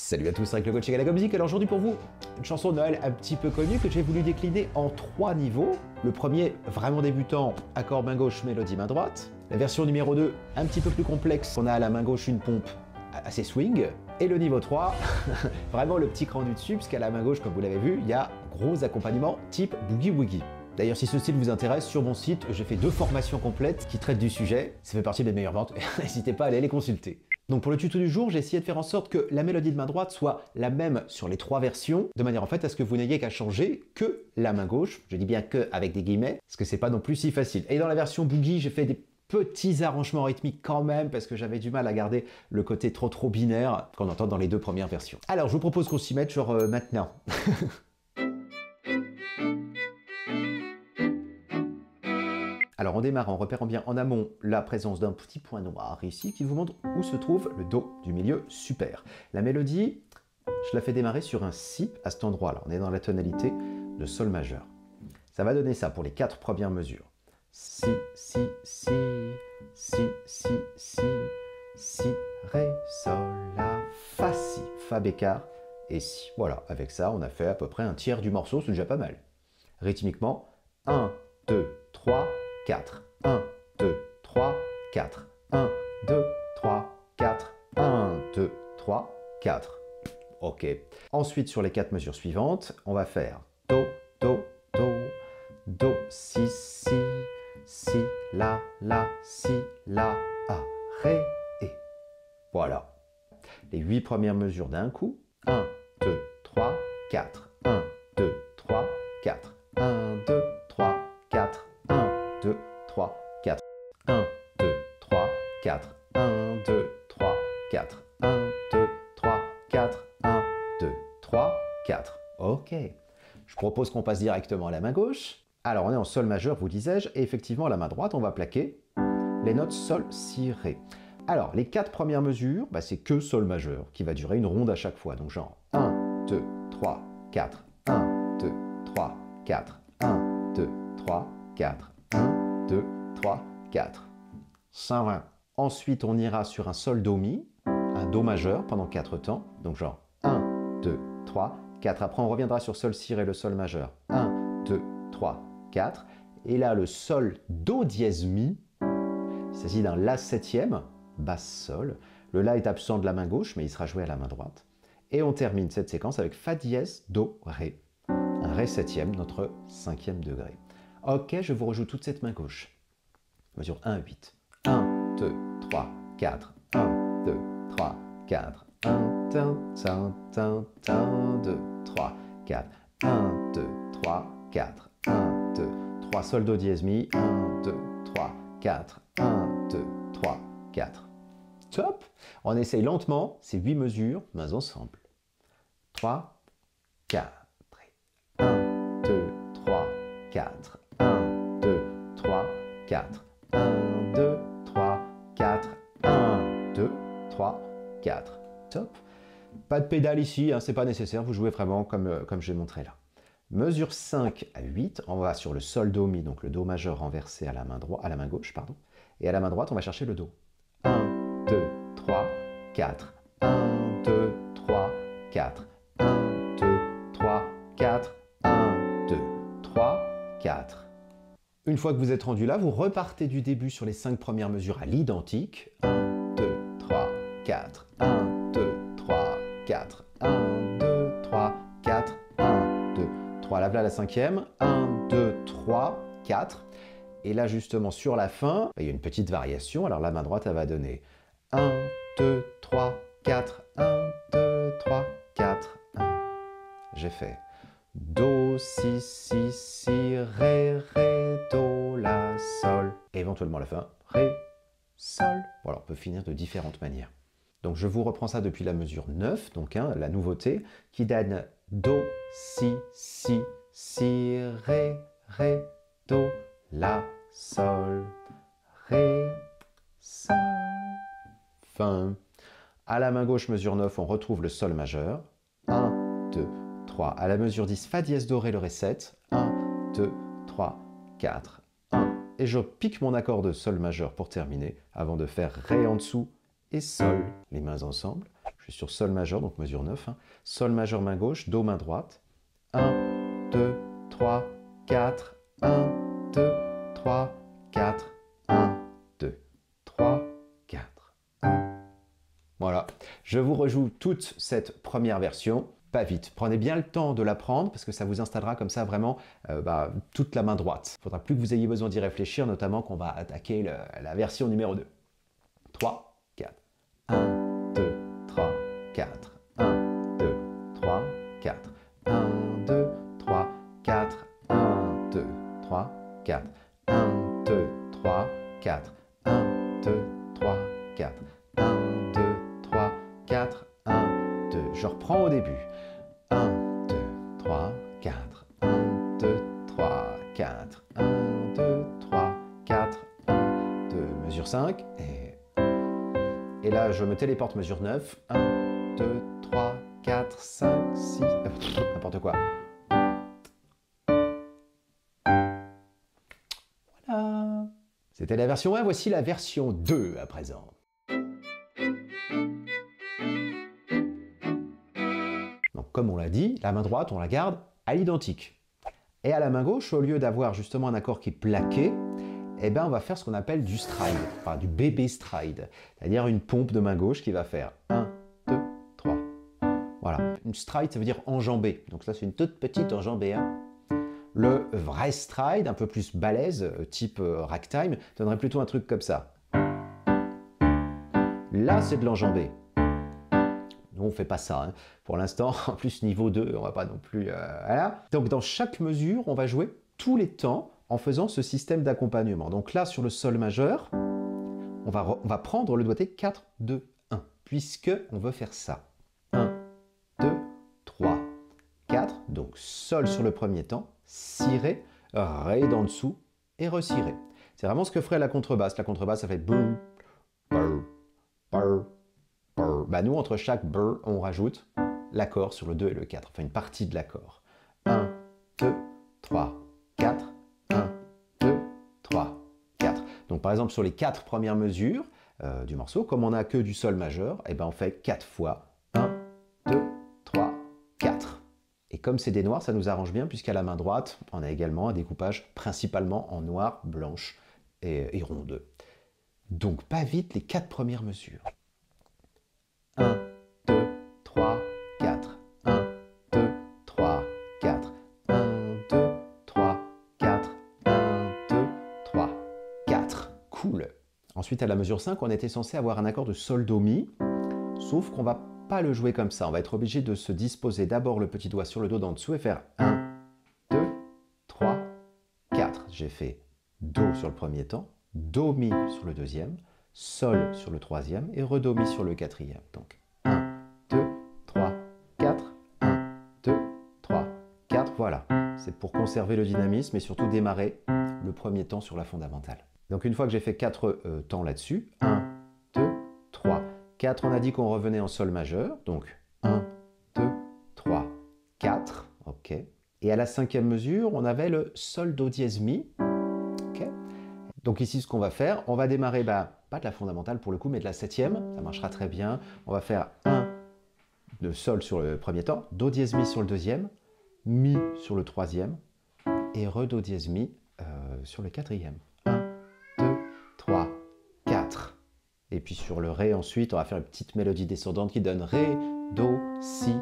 Salut à tous, avec le coach égal à la musique. Alors aujourd'hui pour vous, une chanson de Noël un petit peu connue que j'ai voulu décliner en 3 niveaux. Le premier, vraiment débutant, accord main gauche, mélodie main droite. La version numéro 2, un petit peu plus complexe, on a à la main gauche une pompe assez swing. Et le niveau 3, vraiment le petit cran du dessus, puisqu'à la main gauche, comme vous l'avez vu, il y a gros accompagnement type boogie woogie. D'ailleurs, si ce style vous intéresse, sur mon site, j'ai fait 2 formations complètes qui traitent du sujet. Ça fait partie des meilleures ventes, n'hésitez pas à aller les consulter. Donc pour le tuto du jour, j'ai essayé de faire en sorte que la mélodie de main droite soit la même sur les 3 versions, de manière en fait à ce que vous n'ayez qu'à changer que la main gauche. Je dis bien que avec des guillemets, parce que c'est pas non plus si facile. Et dans la version boogie, j'ai fait des petits arrangements rythmiques quand même, parce que j'avais du mal à garder le côté trop binaire qu'on entend dans les 2 premières versions. Alors je vous propose qu'on s'y mette genre maintenant. Alors en démarrant, en repérant bien en amont la présence d'un petit point noir ici qui vous montre où se trouve le Do du milieu, super. La mélodie, je la fais démarrer sur un Si à cet endroit-là. On est dans la tonalité de Sol majeur. Ça va donner ça pour les 4 premières mesures. Si, Si, Si, Si, Si, Si, Si, Ré, Sol, La, Fa, Si, Fa bécard et Si. Voilà, avec ça on a fait à peu près un tiers du morceau, c'est déjà pas mal. Rythmiquement, 1, 2, 3, 4, 1, 2, 3, 4, 1, 2, 3, 4, 1, 2, 3, 4. Ok. Ensuite, sur les 4 mesures suivantes, on va faire Do, Do, Do, Do, Si, Si, Si, La, Si, La, A, Ré, et. Voilà. Les 8 premières mesures d'un coup. 1, 2, 3, 4, 1, 2, 3, 4, 1, 2, 3, 4, 1, 2, 3, 4, 1, 2, 3, 4, 1, 2, 3, 4, 1, 2, 3, 4, 1, 2, 3, 4. Ok. Je propose qu'on passe directement à la main gauche. Alors on est en Sol majeur, vous disais-je, et effectivement à la main droite, on va plaquer les notes Sol, Si, Ré. Alors les 4 premières mesures, c'est que Sol majeur, qui va durer une ronde à chaque fois. Donc genre 1, 2, 3, 4, 1, 2, 3, 4, 1, 2, 3, 4, 1, 2, 3, 4. 120. Ensuite, on ira sur un Sol Do Mi, un Do majeur pendant 4 temps. Donc genre 1, 2, 3, 4. Après, on reviendra sur Sol Si Ré, le Sol majeur. 1, 2, 3, 4. Et là, le Sol Do dièse Mi. Il s'agit d'un La septième, basse Sol. Le La est absent de la main gauche, mais il sera joué à la main droite. Et on termine cette séquence avec Fa dièse, Do, Ré. Un Ré septième, notre 5e degré. Ok, je vous rejoue toute cette main gauche. Mesure 1, 8. 1, 2, 3, 4. 1, 2, 3, 4. 1, 2, 3, 4. 1, 2, 3, 4. 1, 2, 3. Sol, Do dièse, Mi. 1, 2, 3, 4. 1, 2, 3, 4. Top! On essaye lentement ces 8 mesures, mains ensemble. 3, 4. 1, 2, 3, 4. 1, 2, 3, 4. 1, 2, 3, 4. 1, 2, 3, 4. Top. Pas de pédale ici, c'est pas nécessaire, vous jouez vraiment comme j'ai montré là. Mesure 5 à 8, on va sur le Sol Do Mi, donc le Do majeur renversé à la main gauche, pardon. Et à la main droite, on va chercher le Do. 1, 2, 3, 4. 1, 2, 3, 4. 1, 2, 3, 4. 1, 2, 3, 4. Une fois que vous êtes rendu là, vous repartez du début sur les 5 premières mesures à l'identique. 1, 2, 3, 4. 1, 2, 3, 4. 1, 2, 3, 4. 1, 2, 3. Là, voilà la 5e. 1, 2, 3, 4. Et là, justement, sur la fin, il y a une petite variation. Alors, la main droite, elle va donner 1, 2, 3, 4. 1, 2, 3, 4. 1. J'ai fait Do, Si, Si, Si, Ré, Ré, Do, La, Sol. Et éventuellement à la fin, Ré, Sol. Voilà, on peut finir de différentes manières. Donc je vous reprends ça depuis la mesure 9, donc la nouveauté, qui donne Do, Si, Si, Si, Ré, Ré, Do, La, Sol, Ré, Sol. Fin. À la main gauche, mesure 9, on retrouve le Sol majeur. 1, 2, 3. À la mesure 10, Fa dièse Do, Ré, le Ré 7. 1, 2, 3, 4, 1. Et je pique mon accord de Sol majeur pour terminer, avant de faire Ré en dessous et Sol. Les mains ensemble. suis sur Sol majeur, donc mesure 9. Hein. Sol majeur main gauche, Do main droite. 1, 2, 3, 4. 1, 2, 3, 4. 1, 2, 3, 4. 1. Voilà. Je vous rejoue toute cette première version. Pas vite. Prenez bien le temps de l'apprendre parce que ça vous installera comme ça vraiment toute la main droite. Il ne faudra plus que vous ayez besoin d'y réfléchir, notamment qu'on va attaquer la version numéro 2. 3, 4. 1, 2, 3, 4. 1, 2, 3, 4. 1, 2, 3, 4. 1, 2, 3, 4. 1, 2, 3, 4. 1, 2, 3, 4. 1, 2, 3, 4. 1, 2. Je reprends au début. 1, 2, 3, 4. 1, 2, 3, 4. 1, 2, 3, 4. 1, 2. Mesure 5. Et là, je me téléporte mesure 9. 1, 2, 3, 4, 5, 6... n'importe quoi. Voilà. C'était la version 1, voici la version 2 à présent. Donc, comme on l'a dit, la main droite, on la garde à l'identique. Et à la main gauche, au lieu d'avoir justement un accord qui est plaqué, eh ben, on va faire ce qu'on appelle du stride, enfin du bébé stride, c'est-à-dire une pompe de main gauche qui va faire 1, 2, 3. Voilà. Une stride, ça veut dire enjambé. Donc ça, c'est une toute petite enjambée. Hein. Le vrai stride, un peu plus balèze, type ragtime, donnerait plutôt un truc comme ça. Là, c'est de l'enjambé. Nous, on ne fait pas ça. Hein. Pour l'instant, en plus, niveau 2, on ne va pas non plus... voilà. Donc, dans chaque mesure, on va jouer tous les temps en faisant ce système d'accompagnement. Donc là, sur le Sol majeur, on va prendre le doigté 4, 2, 1, puisque on veut faire ça. 1, 2, 3, 4. Donc Sol sur le premier temps, Si, Ré, Ré d'en dessous et Re, Si, Ré. C'est vraiment ce que ferait la contrebasse. La contrebasse, ça fait brr, brr, brr, brr. Bah nous, entre chaque brr, on rajoute l'accord sur le 2 et le 4, enfin une partie de l'accord. 1, 2, 3, 4. 1, 2, 3, 4. Donc par exemple sur les 4 premières mesures du morceau, comme on n'a que du Sol majeur, eh ben, on fait 4 fois 1, 2, 3, 4. Et comme c'est des noirs, ça nous arrange bien puisqu'à la main droite, on a également un découpage principalement en noir, blanche et ronde. Donc pas vite les 4 premières mesures. 1, 2, 3, 4. 1, 2, 3, 4. 1, 2, 3, 4. 1, 2, 3, 4. Cool. Ensuite, à la mesure 5, on était censé avoir un accord de Sol, Do, Mi, sauf qu'on va pas le jouer comme ça. On va être obligé de se disposer d'abord le petit doigt sur le Do d'en dessous et faire 1, 2, 3, 4. J'ai fait Do sur le premier temps, Do, Mi sur le deuxième, Sol sur le troisième et Re, Do, Mi sur le quatrième. Donc 1, 2, 3, 4, 1, 2, 3, 4. Voilà. C'est pour conserver le dynamisme et surtout démarrer le premier temps sur la fondamentale. Donc une fois que j'ai fait 4 temps là-dessus, 1, 2, 3, 4, on a dit qu'on revenait en Sol majeur, donc 1, 2, 3, 4, ok. Et à la 5e mesure, on avait le Sol, Do, dièse, Mi, ok. Donc ici, ce qu'on va faire, on va démarrer, pas de la fondamentale pour le coup, mais de la 7e, ça marchera très bien. On va faire 1 de Sol sur le premier temps, Do, dièse, Mi sur le deuxième, Mi sur le troisième, et Re, Do, dièse, Mi sur le quatrième. 1, 2, 3, 4. Et puis sur le Ré, ensuite, on va faire une petite mélodie descendante qui donne Ré, Do, Si,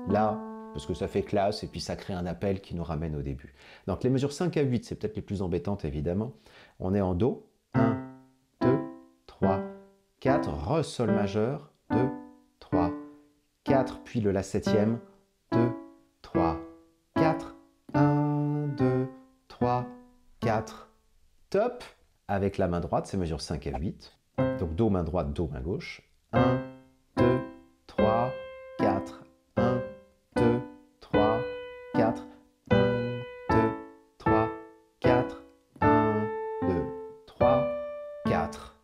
La, parce que ça fait classe, et puis ça crée un appel qui nous ramène au début. Donc les mesures 5 à 8, c'est peut-être les plus embêtantes, évidemment. On est en Do, 1, 2, 3, 4, Re, Sol majeur, 2, 3, 4, puis le La 7e, 2, 3, 4, 1, 2, 3, 4, top. Avec la main droite, c'est mesure 5 à 8. Donc Do, main droite, Do, main gauche. 1, 2, 3, 4, 1, 2, 3, 4, 1, 2, 3, 4, 1, 2, 3, 4.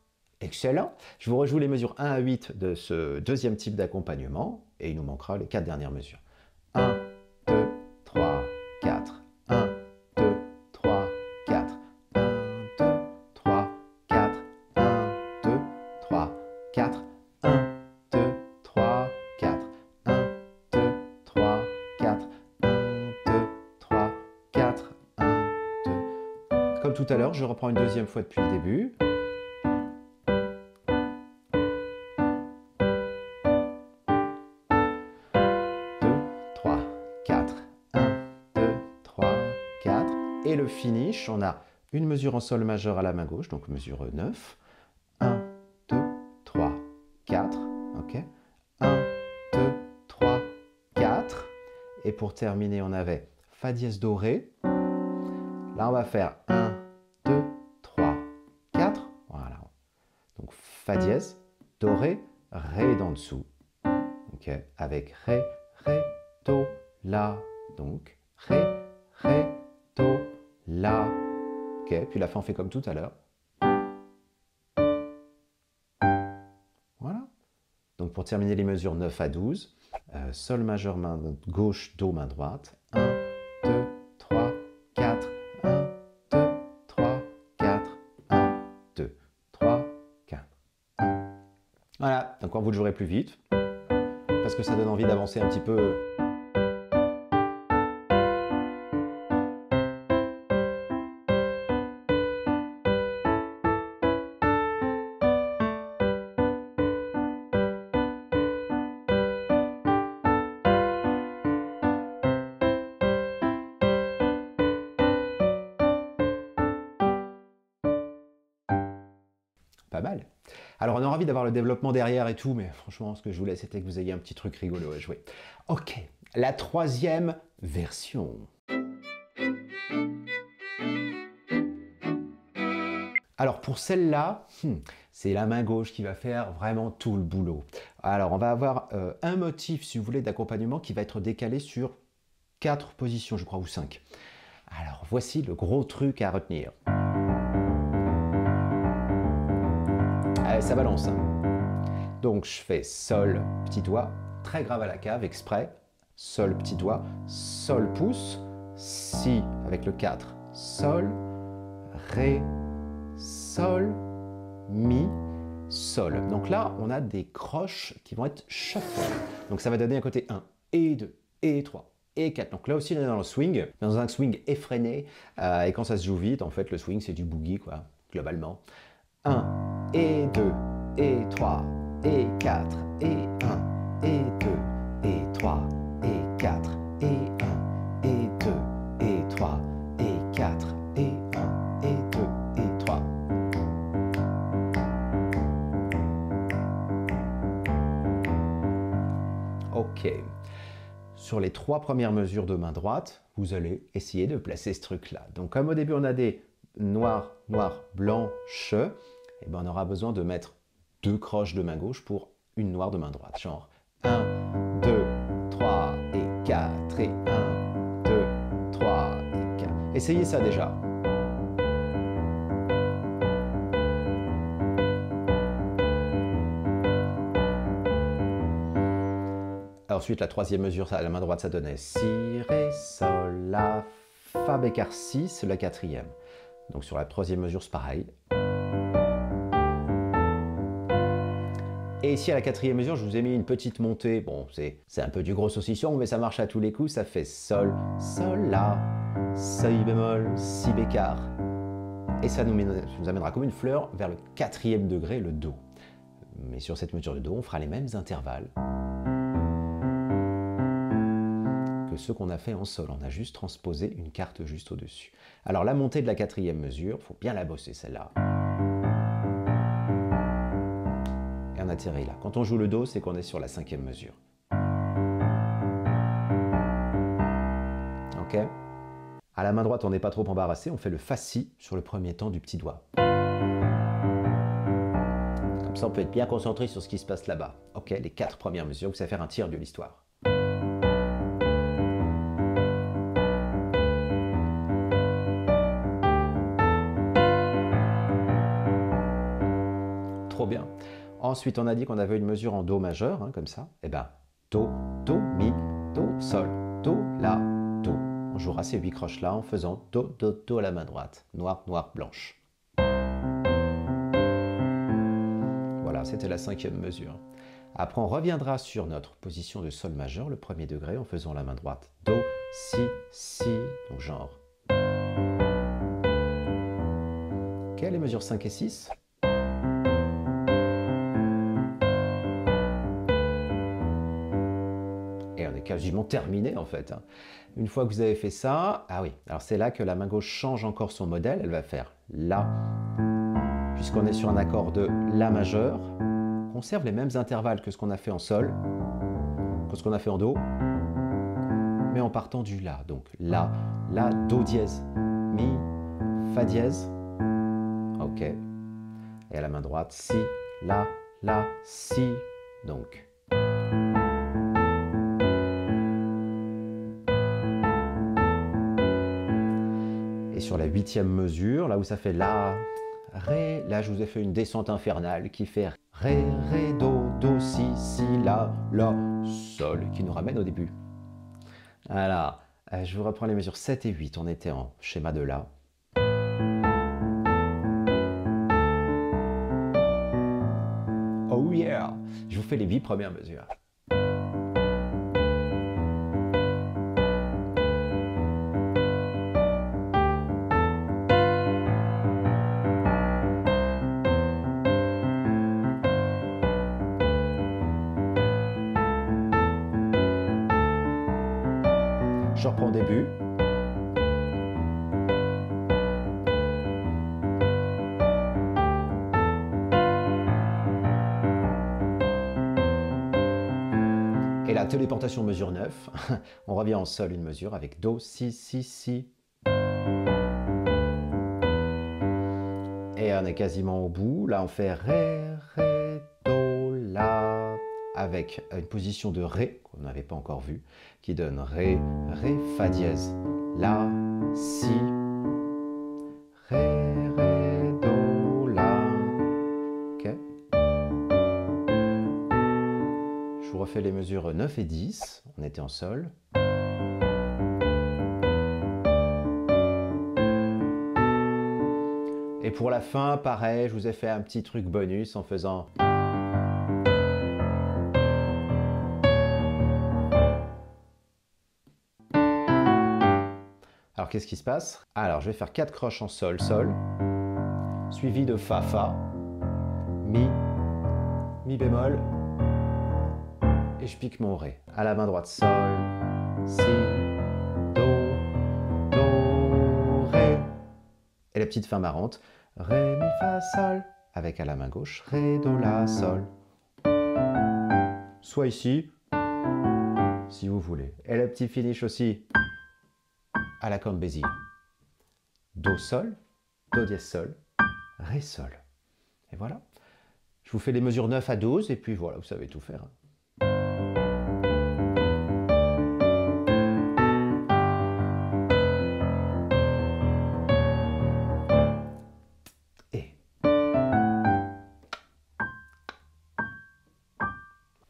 Excellent. Je vous rejoue les mesures 1 à 8 de ce deuxième type d'accompagnement et il nous manquera les 4 dernières mesures. 1, 2, 3, 4, 1, 2, 3, 4, 1, 2, 3, 4, 1, 2, 3, 4, 1, 2, 3, 4. tout à l'heure, je reprends une deuxième fois depuis le début. Et le finish, on a une mesure en sol majeur à la main gauche, donc mesure 9. 1, 2, 3, 4. Ok. 1, 2, 3, 4. Et pour terminer, on avait Fa dièse do Ré. Là, on va faire 1, 2, 3, 4. Voilà. Donc Fa dièse, Do, Ré, Ré d'en dessous. Ok. Avec Ré, Ré, Do, La. Donc Ré, Ré, Do, La. Ok, puis la fin on fait comme tout à l'heure. Voilà. Donc pour terminer les mesures 9 à 12, Sol majeur main gauche, Do main droite. 1, 2, 3, 4. 1, 2, 3, 4. 1, 2, 3, 4. 1. Voilà, donc quand vous le jouerez plus vite, parce que ça donne envie d'avancer un petit peu. Pas mal. Alors on a envie d'avoir le développement derrière et tout, mais franchement ce que je voulais c'était que vous ayez un petit truc rigolo à jouer. Ok, la troisième version. Alors pour celle-là, c'est la main gauche qui va faire vraiment tout le boulot. Alors on va avoir un motif, si vous voulez, d'accompagnement qui va être décalé sur 4 positions, je crois, ou 5. Alors voici le gros truc à retenir. Ça balance. Hein. Donc je fais Sol, petit doigt, très grave à la cave, exprès. Sol, petit doigt, Sol, pouce, Si avec le 4, Sol, Ré, Sol, Mi, Sol. Donc là, on a des croches qui vont être shuffle. Donc ça va donner un côté 1, et 2, et 3, et 4. Donc là aussi, on est dans le swing, dans un swing effréné. Et quand ça se joue vite, en fait, le swing, c'est du boogie, quoi, globalement. 1, et 2, et 3, et 4, et 1, et 2, et 3, et 4, et 1, et 2, et 3, et 4, et 1, et 2, et 3. Ok. Sur les 3 premières mesures de main droite, vous allez essayer de placer ce truc-là. Donc comme au début, on a des noirs, noirs, blanches, et ben on aura besoin de mettre 2 croches de main gauche pour une noire de main droite. Genre 1, 2, 3 et 4 et 1, 2, 3 et 4. Essayez ça déjà. Ensuite, la troisième mesure, à la main droite, ça donnait Si, Ré, Sol, La, Fa bécart 6, la quatrième. Donc sur la troisième mesure, c'est pareil. Et ici, à la quatrième mesure, je vous ai mis une petite montée. Bon, c'est un peu du gros saucisson, mais ça marche à tous les coups. Ça fait Sol, Sol, La, Si bémol, Si bécart. Et ça nous amènera comme une fleur vers le quatrième degré, le Do. Mais sur cette mesure de Do, on fera les mêmes intervalles que ceux qu'on a fait en Sol. On a juste transposé une carte juste au-dessus. Alors la montée de la quatrième mesure, il faut bien la bosser celle-là. Et on atterrit là. Quand on joue le Do, c'est qu'on est sur la cinquième mesure. Ok? À la main droite, on n'est pas trop embarrassé, on fait le Fa Si sur le premier temps du petit doigt. Comme ça, on peut être bien concentré sur ce qui se passe là-bas. Ok, les 4 premières mesures, vous savez faire un tiers de l'histoire. Trop bien. Ensuite, on a dit qu'on avait une mesure en Do majeur, hein, comme ça. Eh bien, Do, Do, Mi, Do, Sol, Do, La, Do. On jouera ces 8 croches-là en faisant Do, Do, Do à la main droite. Noir, noir, blanche. Voilà, c'était la cinquième mesure. Après, on reviendra sur notre position de Sol majeur, le premier degré, en faisant la main droite. Do, Si, Si, donc genre. Ok, les mesures 5 et 6. Et on est quasiment terminé en fait. Une fois que vous avez fait ça, ah oui, alors c'est là que la main gauche change encore son modèle. Elle va faire La, puisqu'on est sur un accord de La majeur. On conserve les mêmes intervalles que ce qu'on a fait en Sol, que ce qu'on a fait en Do, mais en partant du La. Donc La, La, Do dièse, Mi, Fa dièse. Ok. Et à la main droite, Si, La, Si. Donc. Et sur la 8e mesure, là où ça fait La, Ré, là je vous ai fait une descente infernale qui fait Ré, Ré, Do, Do, Si, Si, La, Sol, qui nous ramène au début. Voilà, je vous reprends les mesures 7 et 8, on était en schéma de La. Oh yeah! Je vous fais les 8 premières mesures. Je reprends au début. Et la téléportation mesure 9. On revient en Sol une mesure avec Do, Si, Si, Si. Et on est quasiment au bout. Là, on fait Ré, Ré, Do, La. Avec une position de Ré, qu'on n'avait pas encore vue, qui donne Ré, Ré, Fa dièse, La, Si, Ré, Ré, Do, La. Ok. Je vous refais les mesures 9 et 10. On était en Sol. Et pour la fin, pareil, je vous ai fait un petit truc bonus en faisant... Alors, qu'est-ce qui se passe? Alors, je vais faire 4 croches en Sol, Sol, suivi de Fa, Fa, Mi, Mi bémol, et je pique mon Ré. À la main droite, Sol, Si, Do, Do, Ré. Et la petite fin marrante, Ré, Mi, Fa, Sol, avec à la main gauche, Ré, Do, La, Sol. Soit ici, si vous voulez. Et le petit finish aussi, à la corne Béziers. Do, Sol, Do dièse, Sol, Ré, Sol. Et voilà. Je vous fais les mesures 9 à 12 et puis voilà, vous savez tout faire. Et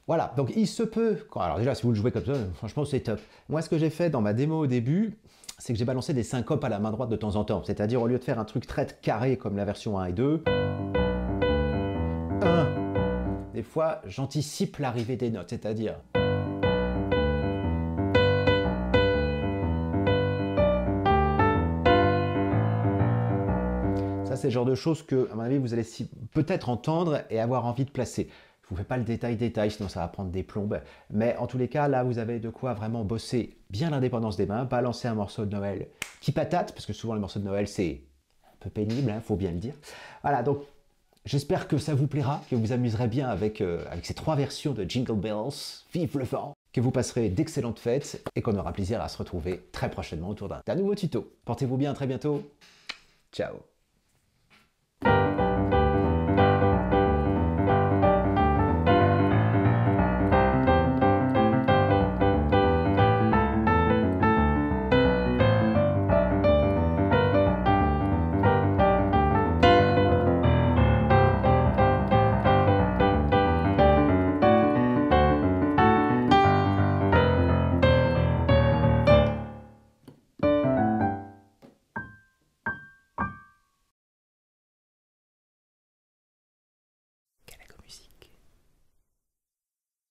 voilà, donc il se peut, alors déjà si vous le jouez comme ça, franchement c'est top. Moi ce que j'ai fait dans ma démo au début, c'est que j'ai balancé des syncopes à la main droite de temps en temps. C'est-à-dire au lieu de faire un truc très carré comme la version 1 et 2, des fois j'anticipe l'arrivée des notes, c'est-à-dire... Ça c'est le genre de choses que, à mon avis, vous allez peut-être entendre et avoir envie de placer. Je ne vous fais pas le détail, sinon ça va prendre des plombes. Mais en tous les cas, là, vous avez de quoi vraiment bosser bien l'indépendance des mains, balancer un morceau de Noël qui patate, parce que souvent les morceaux de Noël, c'est un peu pénible, faut bien le dire. Voilà, donc j'espère que ça vous plaira, que vous vous amuserez bien avec ces 3 versions de Jingle Bells, Vive le vent, que vous passerez d'excellentes fêtes et qu'on aura plaisir à se retrouver très prochainement autour d'un nouveau tuto. Portez-vous bien, à très bientôt. Ciao.